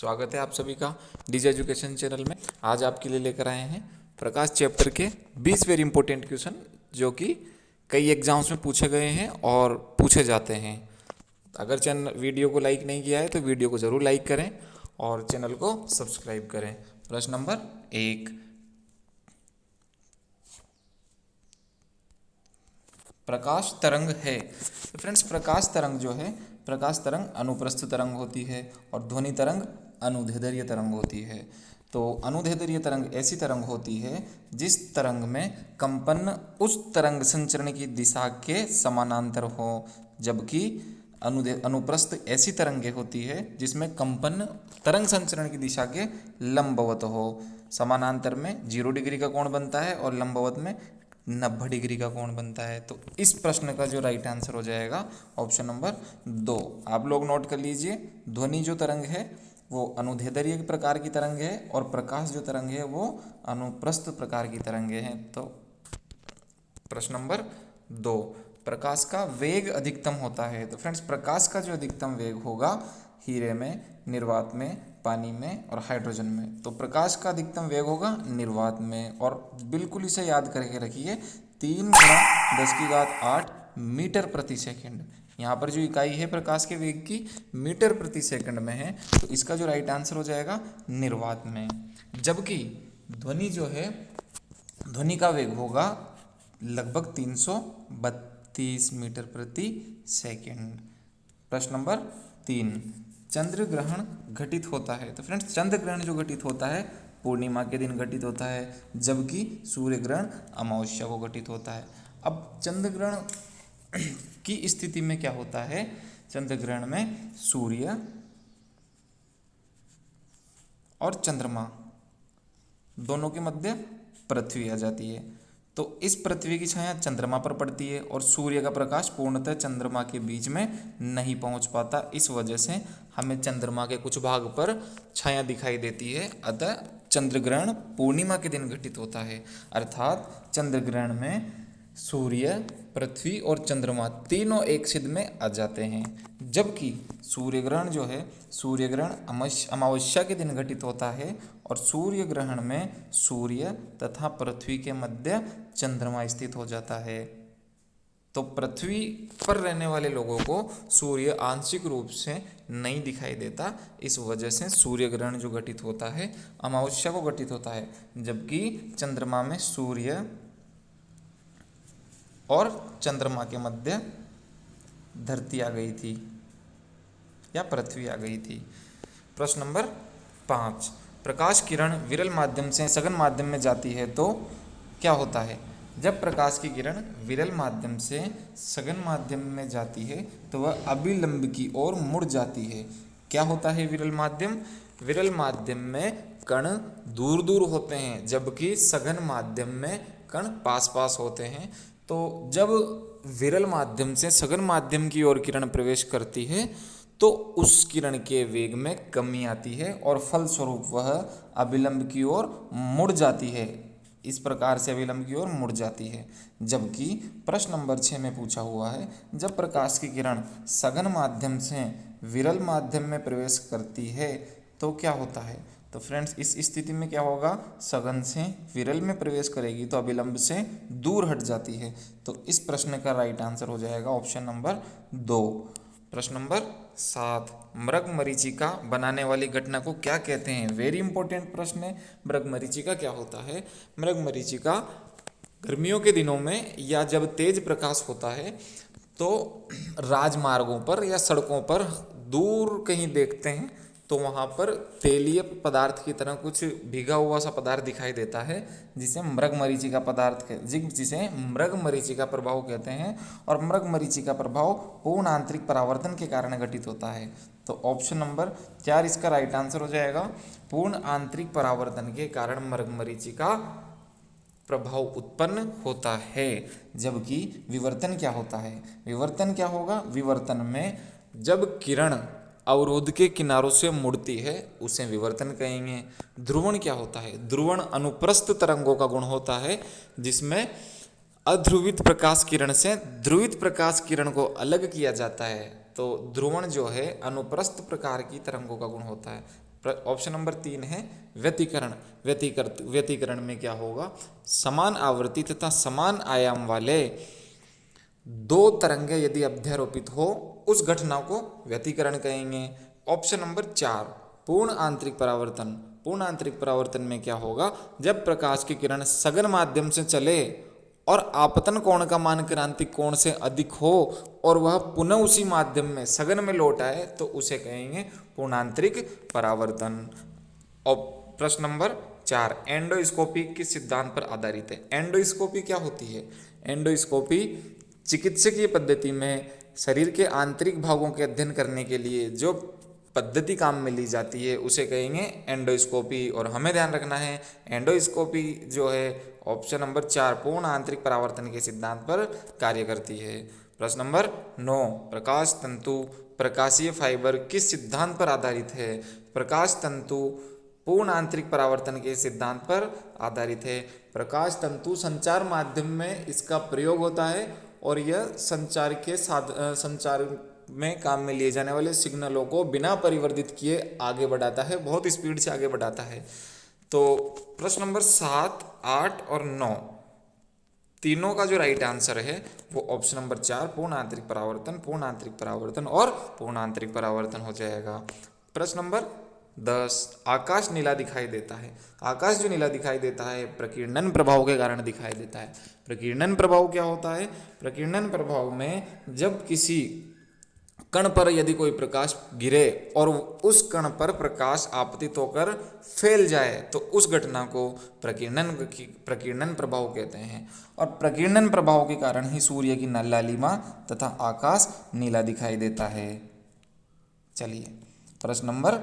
स्वागत है आप सभी का डीजे एजुकेशन चैनल में। आज आपके लिए लेकर आए हैं प्रकाश चैप्टर के 20 वेरी इंपॉर्टेंट क्वेश्चन जो कि कई एग्जाम्स में पूछे गए हैं और पूछे जाते हैं। अगर चैनल वीडियो को लाइक नहीं किया है तो वीडियो को ज़रूर लाइक करें और चैनल को सब्सक्राइब करें। प्रश्न नंबर 1, प्रकाश तरंग है। तो फ्रेंड्स, प्रकाश तरंग जो है, प्रकाश तरंग अनुप्रस्थ तरंग होती है और ध्वनि तरंग अनुदैर्ध्य तरंग होती है। तो अनुदैर्ध्य तरंग ऐसी तरंग होती है जिस तरंग में कंपन उस तरंग संचरण की दिशा के समानांतर हो, जबकि अनुप्रस्थ ऐसी तरंगें होती है जिसमें कंपन तरंग संचरण की दिशा के लंबवत हो। समानांतर में 0 डिग्री का कोण बनता है और लंबवत में 90 डिग्री का कोण बनता है। तो इस प्रश्न का जो राइट आंसर हो जाएगा ऑप्शन नंबर 2। आप लोग नोट कर लीजिए, ध्वनि जो तरंग है वो अनुदैर्ध्य प्रकार की तरंग है और प्रकाश जो तरंग है वो अनुप्रस्थ प्रकार की तरंगे हैं। तो प्रश्न नंबर 2, प्रकाश का वेग अधिकतम होता है। तो फ्रेंड्स, प्रकाश का जो अधिकतम वेग होगा हीरे में, निर्वात में, पानी में और हाइड्रोजन में। तो प्रकाश का अधिकतम वेग होगा निर्वात में। और बिल्कुल इसे याद करके रखिए, 3 × 10⁸ मीटर प्रति सेकंड। यहाँ पर जो इकाई है प्रकाश के वेग की मीटर प्रति सेकंड में है। तो इसका जो राइट आंसर हो जाएगा निर्वात में। जबकि ध्वनि जो है, ध्वनि का वेग होगा लगभग 332 मीटर प्रति सेकंड। प्रश्न नंबर 3, चंद्र ग्रहण घटित होता है। तो फ्रेंड्स, चंद्र ग्रहण जो घटित होता है पूर्णिमा के दिन घटित होता है, जबकि सूर्य ग्रहण अमावस्या को घटित होता है। अब चंद्र ग्रहण की स्थिति में क्या होता है? चंद्र ग्रहण में सूर्य और चंद्रमा दोनों के मध्य पृथ्वी आ जाती है। तो इस पृथ्वी की छाया चंद्रमा पर पड़ती है और सूर्य का प्रकाश पूर्णतः चंद्रमा के बीच में नहीं पहुंच पाता। इस वजह से हमें चंद्रमा के कुछ भाग पर छाया दिखाई देती है। अतः चंद्र ग्रहण पूर्णिमा के दिन घटित होता है। अर्थात चंद्र ग्रहण में सूर्य, पृथ्वी और चंद्रमा तीनों एक सिद्ध में आ जाते हैं। जबकि सूर्य ग्रहण जो है, सूर्य ग्रहण अमावस्या के दिन घटित होता है और सूर्य ग्रहण में सूर्य तथा पृथ्वी के मध्य चंद्रमा स्थित हो जाता है। तो पृथ्वी पर रहने वाले लोगों को सूर्य आंशिक रूप से नहीं दिखाई देता। इस वजह से सूर्य ग्रहण जो घटित होता है अमावस्या को घटित होता है, जबकि चंद्रमा में सूर्य और चंद्रमा के मध्य धरती आ गई थी या पृथ्वी आ गई थी। प्रश्न नंबर 5, प्रकाश किरण विरल माध्यम से सघन माध्यम में जाती है तो क्या होता है? जब प्रकाश की किरण विरल माध्यम से सघन माध्यम में जाती है तो वह अभिलंब की ओर मुड़ जाती है। क्या होता है विरल माध्यम? विरल माध्यम में कण दूर दूर होते हैं, जबकि सघन माध्यम में कण पास पास होते हैं। तो जब विरल माध्यम से सघन माध्यम की ओर किरण प्रवेश करती है तो उस किरण के वेग में कमी आती है और फलस्वरूप वह अभिलंब की ओर मुड़ जाती है। इस प्रकार से अभिलंब की ओर मुड़ जाती है। जबकि प्रश्न नंबर 6 में पूछा हुआ है, जब प्रकाश की किरण सघन माध्यम से विरल माध्यम में प्रवेश करती है तो क्या होता है? तो फ्रेंड्स, इस स्थिति में क्या होगा? सघन से विरल में प्रवेश करेगी तो अभिलंब से दूर हट जाती है। तो इस प्रश्न का राइट आंसर हो जाएगा ऑप्शन नंबर 2। प्रश्न नंबर 7, मृगमरीचिका बनाने वाली घटना को क्या कहते हैं? वेरी इंपॉर्टेंट प्रश्न है। मृगमरीचिका क्या होता है? मृगमरीचिका गर्मियों के दिनों में या जब तेज प्रकाश होता है तो राजमार्गों पर या सड़कों पर दूर कहीं देखते हैं तो वहाँ पर तेलीय पदार्थ की तरह कुछ भीगा हुआ सा पदार्थ दिखाई देता है, जिसे मृगमरीचिका पदार्थ जिसे मृगमरीचिका प्रभाव कहते हैं। और मृगमरीचिका प्रभाव पूर्ण आंतरिक परावर्तन के कारण घटित होता है। तो ऑप्शन नंबर 4 इसका राइट आंसर हो जाएगा। पूर्ण आंतरिक परावर्तन के कारण मृगमरीचिका प्रभाव उत्पन्न होता है। जबकि विवर्तन क्या होता है? विवर्तन क्या होगा? विवर्तन में जब किरण अवरोध के किनारों से मुड़ती है उसे विवर्तन कहेंगे। ध्रुवण क्या होता है? ध्रुवण अनुप्रस्थ तरंगों का गुण होता है, जिसमें अध्रुवित प्रकाश किरण से ध्रुवित प्रकाश किरण को अलग किया जाता है। तो ध्रुवण जो है अनुप्रस्थ प्रकार की तरंगों का गुण होता है। ऑप्शन नंबर 3 है व्यतिकरण। व्यतिकरण में क्या होगा, समान आवृत्ति तथा समान आयाम वाले दो तरंगे यदि अध्यारोपित हो उस घटना को व्यतिकरण कहेंगे। ऑप्शन नंबर 4 पूर्ण आंतरिक परावर्तन। पूर्ण आंतरिक परावर्तन में क्या होगा, जब प्रकाश की किरण सघन माध्यम से चले और आपतन कोण का मान क्रांतिक कोण से अधिक हो और वह पुनः उसी माध्यम में सघन में लौट आए तो उसे कहेंगे पूर्णांतरिक परावर्तन। और प्रश्न नंबर 4 एंडोस्कोपी किस सिद्धांत पर आधारित है। एंडोस्कोपी क्या होती है, एंडोस्कोपी चिकित्सकीय पद्धति में शरीर के आंतरिक भागों के अध्ययन करने के लिए जो पद्धति काम में ली जाती है उसे कहेंगे एंडोस्कोपी। और हमें ध्यान रखना है एंडोस्कोपी जो है ऑप्शन नंबर 4 पूर्ण आंतरिक परावर्तन के सिद्धांत पर कार्य करती है। प्रश्न नंबर 9 प्रकाश तंतु प्रकाशीय फाइबर किस सिद्धांत पर आधारित है। प्रकाश तंतु पूर्ण आंतरिक परावर्तन के सिद्धांत पर आधारित है। प्रकाश तंतु संचार माध्यम में इसका प्रयोग होता है और यह संचार में काम में लिए जाने वाले सिग्नलों को बिना परिवर्तित किए आगे बढ़ाता है, बहुत स्पीड से आगे बढ़ाता है। तो प्रश्न नंबर 7, 8 और 9 तीनों का जो राइट आंसर है वो ऑप्शन नंबर 4 पूर्ण आंतरिक परावर्तन, पूर्ण आंतरिक परावर्तन और पूर्ण आंतरिक परावर्तन हो जाएगा। प्रश्न नंबर 10 आकाश नीला दिखाई देता है। आकाश जो नीला दिखाई देता है प्रकीर्णन प्रभाव के कारण दिखाई देता है। प्रकीर्णन प्रभाव क्या होता है, प्रकीर्णन प्रभाव में जब किसी कण पर यदि कोई प्रकाश गिरे और उस कण पर प्रकाश आपतित होकर फैल जाए तो उस घटना को प्रकीर्णन प्रभाव कहते हैं। और प्रकीर्णन प्रभाव के कारण ही सूर्य की लालिमा तथा आकाश नीला दिखाई देता है। चलिए प्रश्न नंबर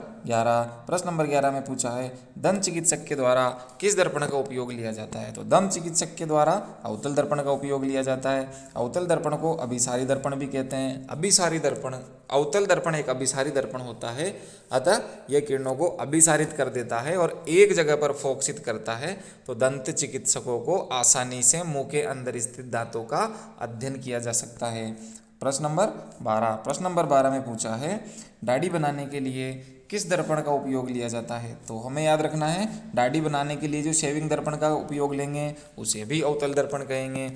11 में पूछा है दंत चिकित्सक के द्वारा किस दर्पण का उपयोग लिया जाता है। तो दंत चिकित्सक के द्वारा अवतल दर्पण का उपयोग लिया जाता है। अवतल दर्पण को अभिसारी दर्पण भी कहते हैं। अभिसारी दर्पण, अवतल दर्पण एक अभिसारी दर्पण होता है, अतः यह किरणों को अभिसारित कर देता है और एक जगह पर फोकसित करता है। तो दंत चिकित्सकों को आसानी से मुंह के अंदर स्थित दांतों का अध्ययन किया जा सकता है। प्रश्न नंबर 12 में पूछा है दाढ़ी बनाने के लिए किस दर्पण का उपयोग लिया जाता है। तो हमें याद रखना है दाढ़ी बनाने के लिए जो शेविंग दर्पण का उपयोग लेंगे उसे भी अवतल दर्पण कहेंगे।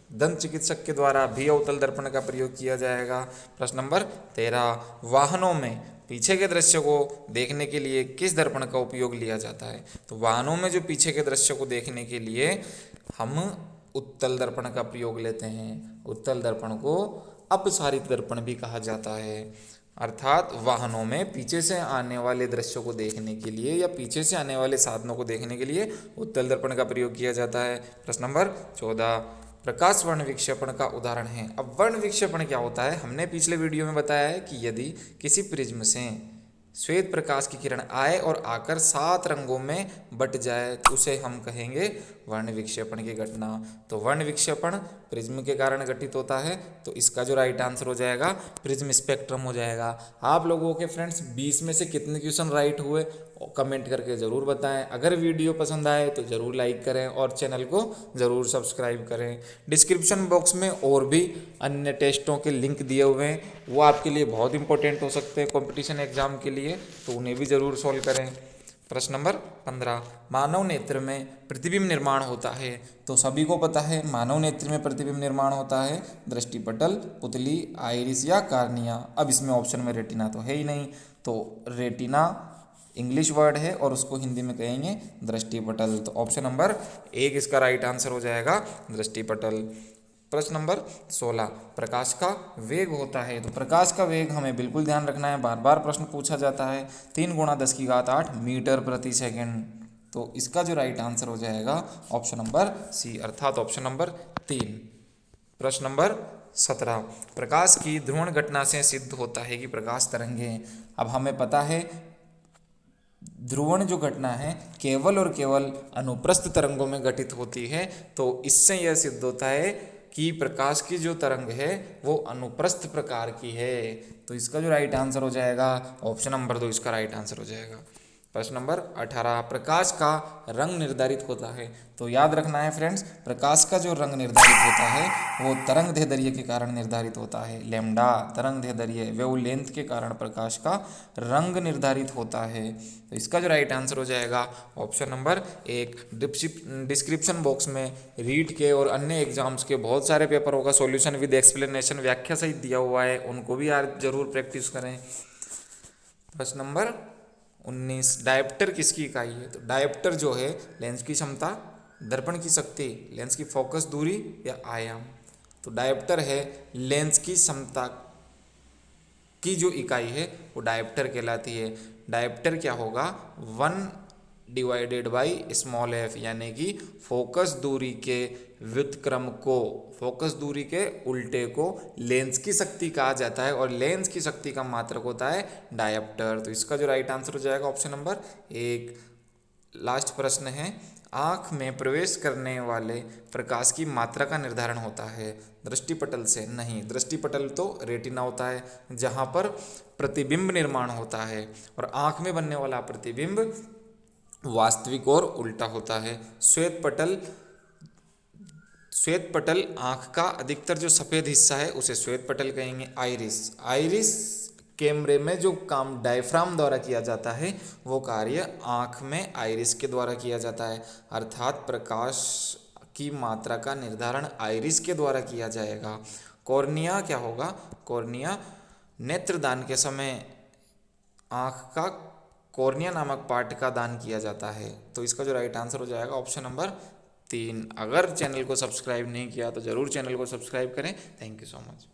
दंत चिकित्सक के द्वारा भी अवतल दर्पण का प्रयोग किया जाएगा। प्रश्न नंबर 13 वाहनों में पीछे के दृश्य को देखने के लिए किस दर्पण का उपयोग लिया जाता है। तो वाहनों में जो पीछे के दृश्य को देखने के लिए हम उत्तल दर्पण का प्रयोग लेते हैं। उत्तल दर्पण को अपसारित दर्पण भी कहा जाता है। अर्थात वाहनों में पीछे से आने वाले दृश्यों को देखने के लिए या पीछे से आने वाले साधनों को देखने के लिए उत्तल दर्पण का प्रयोग किया जाता है। प्रश्न नंबर 14 प्रकाश वर्ण विक्षेपण का उदाहरण है। अब वर्ण विक्षेपण क्या होता है, हमने पिछले वीडियो में बताया है कि यदि किसी प्रिज्म से श्वेत प्रकाश की किरण आए और आकर 7 रंगों में बट जाए तो उसे हम कहेंगे वर्ण विक्षेपण की घटना। तो वर्ण विक्षेपण प्रिज्म के कारण घटित होता है, तो इसका जो राइट आंसर हो जाएगा प्रिज्म स्पेक्ट्रम हो जाएगा। आप लोगों के फ्रेंड्स 20 में से कितने क्वेश्चन राइट हुए कमेंट करके ज़रूर बताएं। अगर वीडियो पसंद आए तो ज़रूर लाइक करें और चैनल को ज़रूर सब्सक्राइब करें। डिस्क्रिप्शन बॉक्स में और भी अन्य टेस्टों के लिंक दिए हुए हैं, वो आपके लिए बहुत इंपॉर्टेंट हो सकते हैं कंपटीशन एग्जाम के लिए, तो उन्हें भी ज़रूर सॉल्व करें। प्रश्न नंबर 15 मानव नेत्र में प्रतिबिंब निर्माण होता है। तो सभी को पता है मानव नेत्र में प्रतिबिंब निर्माण होता है दृष्टिपटल, पुतली, आइरिस या कार्निया। अब इसमें ऑप्शन में रेटिना तो है ही नहीं, तो रेटिना इंग्लिश वर्ड है और उसको हिंदी में कहेंगे दृष्टिपटल। तो ऑप्शन नंबर 1 इसका राइट आंसर हो जाएगा दृष्टिपटल। प्रश्न नंबर 16 प्रकाश का वेग होता है। तो प्रकाश का वेग हमें बिल्कुल ध्यान रखना है, बार बार प्रश्न पूछा जाता है। 3 × 10⁸ मीटर प्रति सेकंड। तो इसका जो राइट आंसर हो जाएगा ऑप्शन नंबर सी, अर्थात ऑप्शन नंबर 3। प्रश्न नंबर 17 प्रकाश की ध्रुवण घटना से सिद्ध होता है कि प्रकाश तरंगें। अब हमें पता है ध्रुवण जो घटना है केवल और केवल अनुप्रस्थ तरंगों में घटित होती है, तो इससे यह सिद्ध होता है कि प्रकाश की जो तरंग है वो अनुप्रस्थ प्रकार की है। तो इसका जो राइट आंसर हो जाएगा ऑप्शन नंबर 2 इसका राइट आंसर हो जाएगा। प्रश्न नंबर 18, प्रकाश का रंग निर्धारित होता है। तो याद रखना है फ्रेंड्स, प्रकाश का जो रंग निर्धारित होता है वो तरंगदैर्ध्य के कारण निर्धारित होता है। लैम्डा तरंगदैर्ध्य वेवलेंथ के कारण प्रकाश का रंग निर्धारित होता है। तो इसका जो राइट आंसर हो जाएगा ऑप्शन नंबर 1। डिस्क्रिप्शन बॉक्स में रीट के और अन्य एग्जाम्स के बहुत सारे पेपरों का सॉल्यूशन विद एक्सप्लेनेशन व्याख्या सहित दिया हुआ है, उनको भी यार जरूर प्रैक्टिस करें। प्रश्न नंबर 19, डायप्टर किसकी इकाई है। तो डायप्टर जो है लेंस की क्षमता, दर्पण की शक्ति, लेंस की फोकस दूरी या आयाम। तो डायप्टर है लेंस की क्षमता की जो इकाई है वो डायप्टर कहलाती है। डायप्टर क्या होगा, 1/f यानी कि फोकस दूरी के व्युत्क्रम को, फोकस दूरी के उल्टे को लेंस की शक्ति कहा जाता है और लेंस की शक्ति का मात्रक होता है डायप्टर। तो इसका जो राइट आंसर हो जाएगा ऑप्शन नंबर 1। लास्ट प्रश्न है, आँख में प्रवेश करने वाले प्रकाश की मात्रा का निर्धारण होता है दृष्टिपटल से। नहीं, दृष्टिपटल तो रेटिना होता है जहाँ पर प्रतिबिंब निर्माण होता है, और आँख में बनने वाला प्रतिबिंब वास्तविक और उल्टा होता है। श्वेत पटल आँख का अधिकतर जो सफ़ेद हिस्सा है उसे श्वेत पटल कहेंगे। आइरिस कैमरे में जो काम डायफ्राम द्वारा किया जाता है वो कार्य आँख में आइरिस के द्वारा किया जाता है, अर्थात प्रकाश की मात्रा का निर्धारण आइरिस के द्वारा किया जाएगा। कॉर्निया क्या होगा, कॉर्निया नेत्रदान के समय आँख का कॉर्निया नामक पार्ट का दान किया जाता है। तो इसका जो राइट आंसर हो जाएगा ऑप्शन नंबर 3। अगर चैनल को सब्सक्राइब नहीं किया तो ज़रूर चैनल को सब्सक्राइब करें। Thank you so much.